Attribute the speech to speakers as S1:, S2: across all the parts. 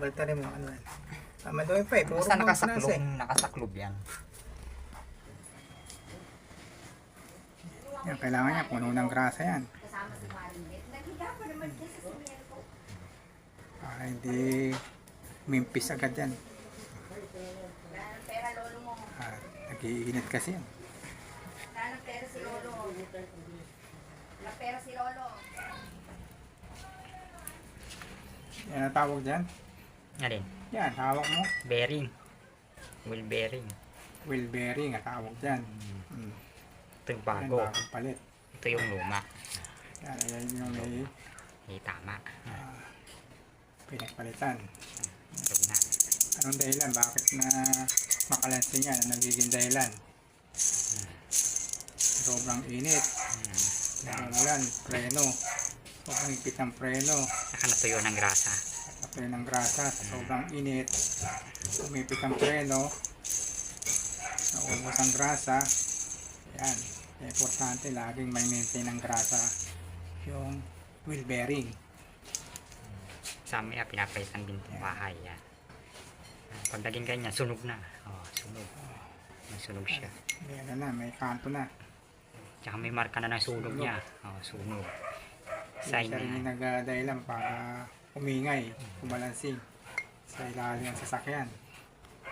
S1: baltarin mo ano yan. Madami pa eh. Puro
S2: Basta
S1: mga pinasa eh.
S2: nakasaklob yan.
S1: Yan, kailangan niya puno ng grasa yan. Para hindi mimpis agad yan. Nag-iinit kasi yan.
S3: Pera si Lolo. Pera si Lolo.
S1: Yan ang tawag dyan.
S2: Alin?
S1: Yan, tawag mo.
S2: Bearing. Wheel bearing.
S1: Wheel bearing ang tawag dyan.
S2: Ito yung
S1: Yan,
S2: bago.
S1: bagong palit.
S2: Ito yung luma.
S1: Yan, yan yung may
S2: Tama.
S1: pinagpalitan.
S2: Ito na.
S1: Anong dahilan? Bakit na makalansin yan? Ang nagiging dahilan? Sobrang init. Nakulan, preno. Sobrang higpit ng preno.
S2: Saka natuyo ng grasa.
S1: Natuyo ng grasa sa sobrang init. Umipit ang preno. Naubos ang grasa. Yan. Importante, laging may maintain ng grasa yung wheel bearing.
S2: Sa amin, pinapalitan din ng bahay. Yan. Pag naging ganyan, sunog na. Sunog. May sunog siya.
S1: May ano na, may kanto na.
S2: Tsaka may marka na ng sunog niya. Sunog.
S1: Sign
S2: Sign
S1: siya rin yung
S2: na.
S1: nagdahilan para umingay, kumalansing sa ilalim ng sasakyan.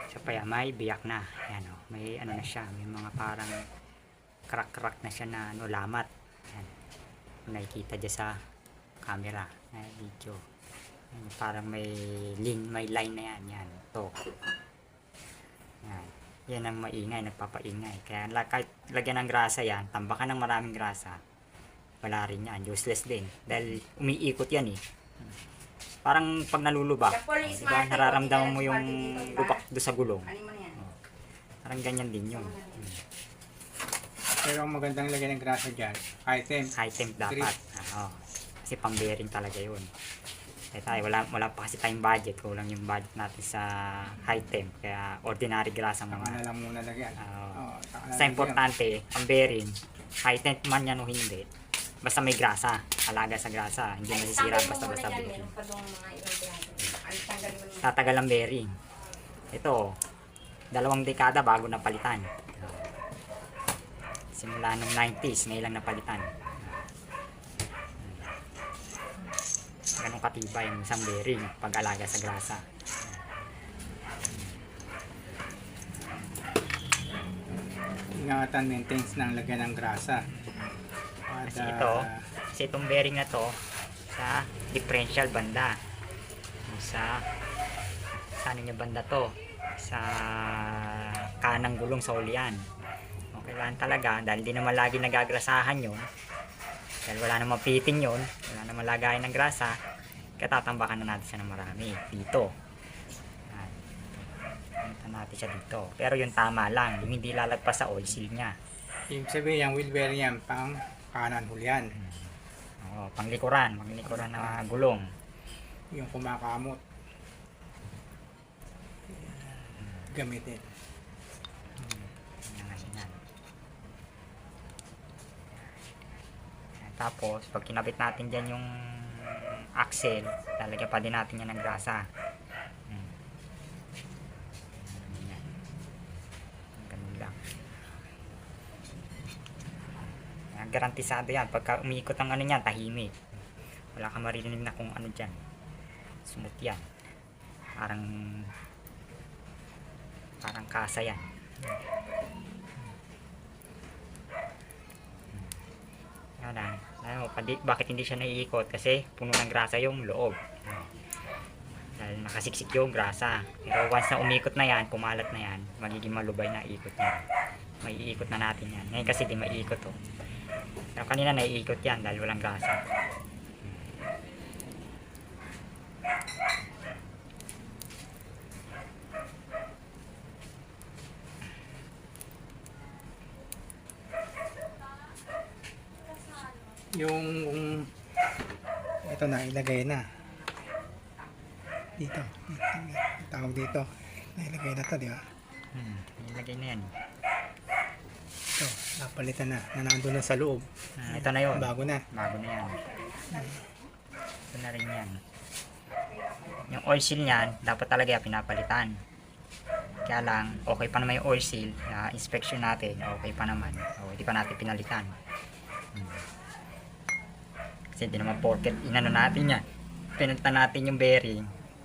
S2: Sa paya, may biyak na. Yan, may ano na siya. May mga parang crack na siya na lamat. Yan. Nakikita dyan sa camera. Video. Yan, parang may line na yan. Yan. Ito. Yan. Yan ang maingay, nagpapaingay. Kaya kahit lagyan ng grasa yan, tambakan ng maraming grasa, wala rin yan. Useless din. Dahil umiikot yan eh. Parang pag nalulubak, diba, nararamdaman mo yung lubak doon sa gulong. Parang ganyan din yun.
S1: Pero ang magandang lagyan ng grasa dyan, high temp.
S2: High temp dapat. Kasi pang-bearing talaga yun. Eh tayo, wala pa kasi tayong budget. Kulang yung budget natin sa high temp. Kaya ordinary grasa
S1: Saka
S2: mga.
S1: na lang muna lagyan.
S2: Sa importante, ang bearing, high temp man yan o hindi. Basta may grasa. Alaga sa grasa. Hindi masisira basta-basta bearing. Tatagal ang bearing. Ito, 2 dekada bago napalitan. Simula nung 90s, ngayon lang napalitan. Ganun katibay yung isang bearing pag-alaga sa grasa.
S1: Ingatan maintenance ng lagyan ng grasa.
S2: Kasi itong bearing na to sa differential banda. Sa saan yung banda to? Sa kanang gulong sa ulian. Kailangan talaga dahil di naman lagi nagagrasahan yun. Dahil wala namang fitting yun, wala namang lagayan ng grasa, kaya tatambakan na natin siya ng marami dito. Natin siya dito. Pero yung tama lang, yung hindi lalagpas sa oil seal niya.
S1: Ibig sabihin, yung wheel bearing yan, pang kanan hulyan.
S2: Panglikuran na gulong.
S1: Yung kumakamot. Gamitin.
S2: Tapos, pag kinabit natin dyan yung axle, lalagyan pa din natin yan ng grasa. Ganun lang. Garantisado yan. Pagka umiikot ang ano yan, tahimik. Wala kang maririnig na kung ano dyan. Smooth yan. Parang kasa yan. Bakit hindi siya naiikot? Kasi puno ng grasa yung loob. Dahil nakasiksik yung grasa. Pero once na umikot na yan, kumalat na yan, magiging malubay na ikot niya. May iikot na natin yan. Ngayon kasi di maiikot to. Pero kanina naiikot yan dahil walang grasa.
S1: Yung ito na, ilagay na. Dito. Tawag dito. Nailagay na to, di ba?
S2: Ilagay na yan.
S1: Ito, napalitan na. Nandun na sa loob.
S2: Ito na yun.
S1: Bago na.
S2: Bago na yan. Ito na rin yan. Yung oil seal niyan, dapat talaga pinapalitan. Kaya lang, okay pa naman yung oil seal. Inspection natin, okay pa naman. O, hindi pa natin pinalitan. Kasi hindi naman porket inano natin yan. Pinalitan natin yung bearing,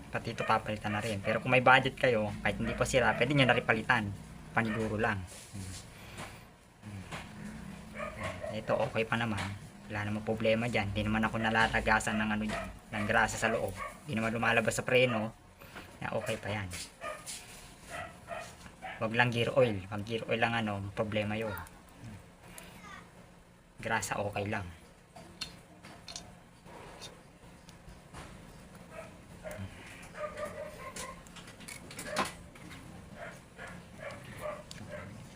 S2: pati ito papalitan na rin. Pero kung may budget kayo, kahit hindi pa sira, pwede nyo na rin palitan. Paniguro lang. Ito, okay pa naman. Wala namang problema dyan. Hindi naman ako nalatagasan ng ano dyan, ng grasa sa loob. Hindi naman lumalabas sa preno. Okay pa yan. Wag lang gear oil. Pag gear oil lang ano, problema yun. Grasa okay lang.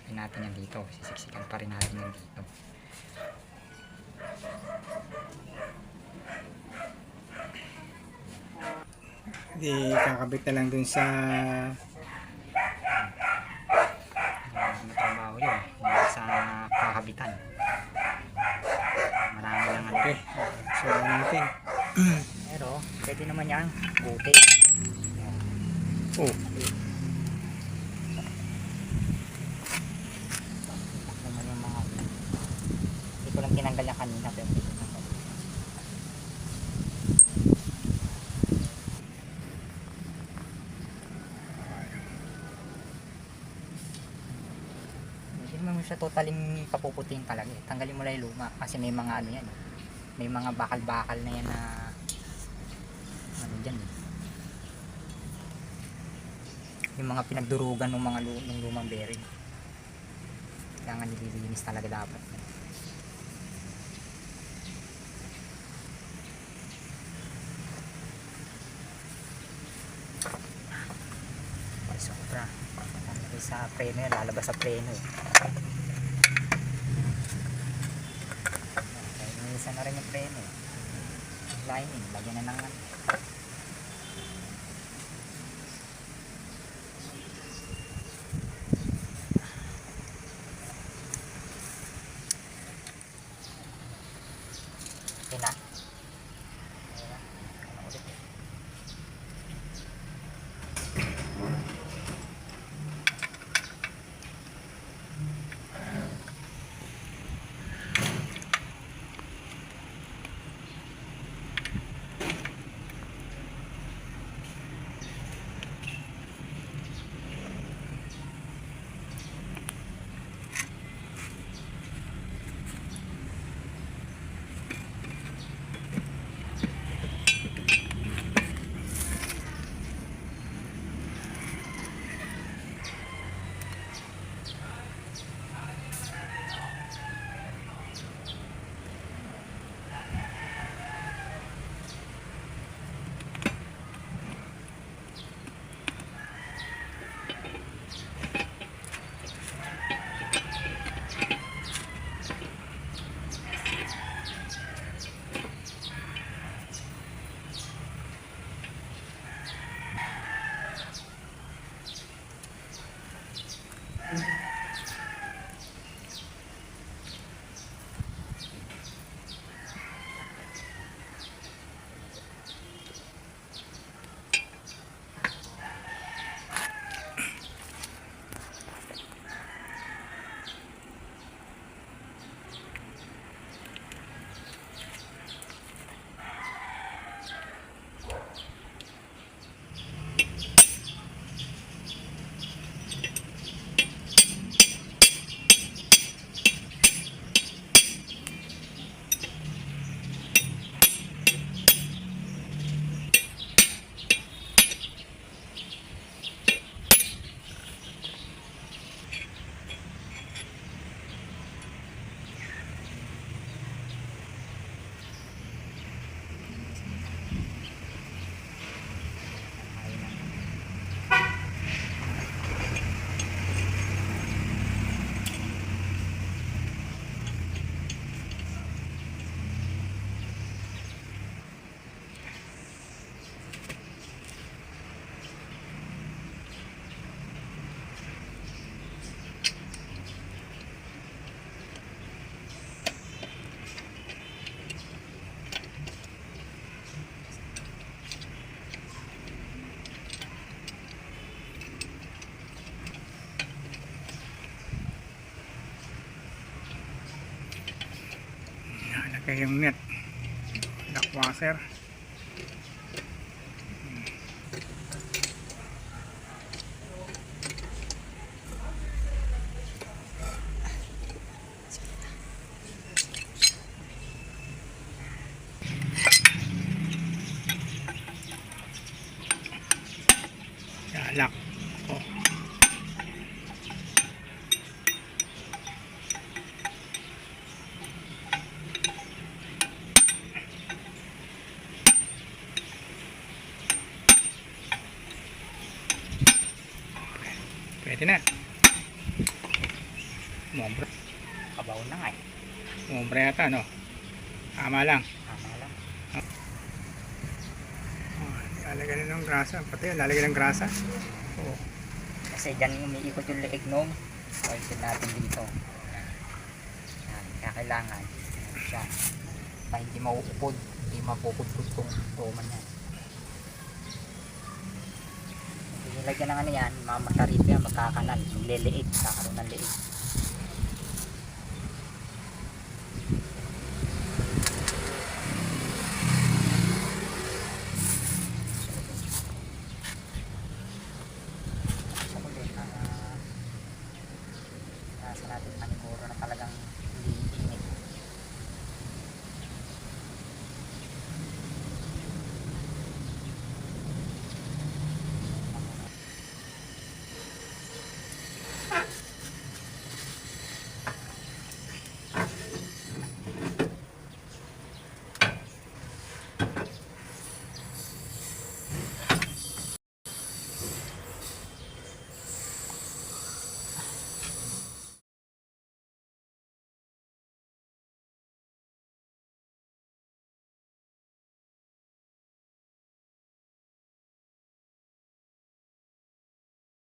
S2: Natin yan dito. Sisiksikan pa rin natin yan dito.
S1: Di kakabit na lang dun sa
S2: Trabaho yun. Hindi sa kakabitan. Marami lang ano.
S1: okay. So natin.
S2: Pero pwede naman yan. Buti.
S1: Oh,
S2: Naman yung mga hindi ko lang tinanggal yan kanina pero hindi ko tinanggal. Hindi naman siya totaling papuputing talaga eh. Tanggalin mo lang yung luma kasi may mga ano yan. May mga bakal-bakal na yan na ano dyan eh. Yung mga pinagdurugan ng mga ng lumang bearing. Kaya nga nililinis talaga dapat. Okay, sobra. Lalabas sa preno yan, lalabas sa preno eh. Okay, nilinisan na rin yung preno eh. Lining, lagyan na ng okay na. Ano ulit eh.
S1: yung net. Duck washer. Lock. Oh. Pwede na. Mombra.
S2: Kabaw na nga eh.
S1: Mombra yata, no? Tama lang.
S2: Tama lang.
S1: Oh, lalagyan na ng grasa. Pati yun, lalagyan ng grasa. Oh.
S2: Kasi dyan umiikot yung leeg nung oilsin natin dito. Yan. Kaya kailangan siya para hindi mauupod, hindi mapupudpud tong tuman yan. Nilagyan ng ano yan, mga masarip yan, magkakanan, magliliit, kakaroon ng liit.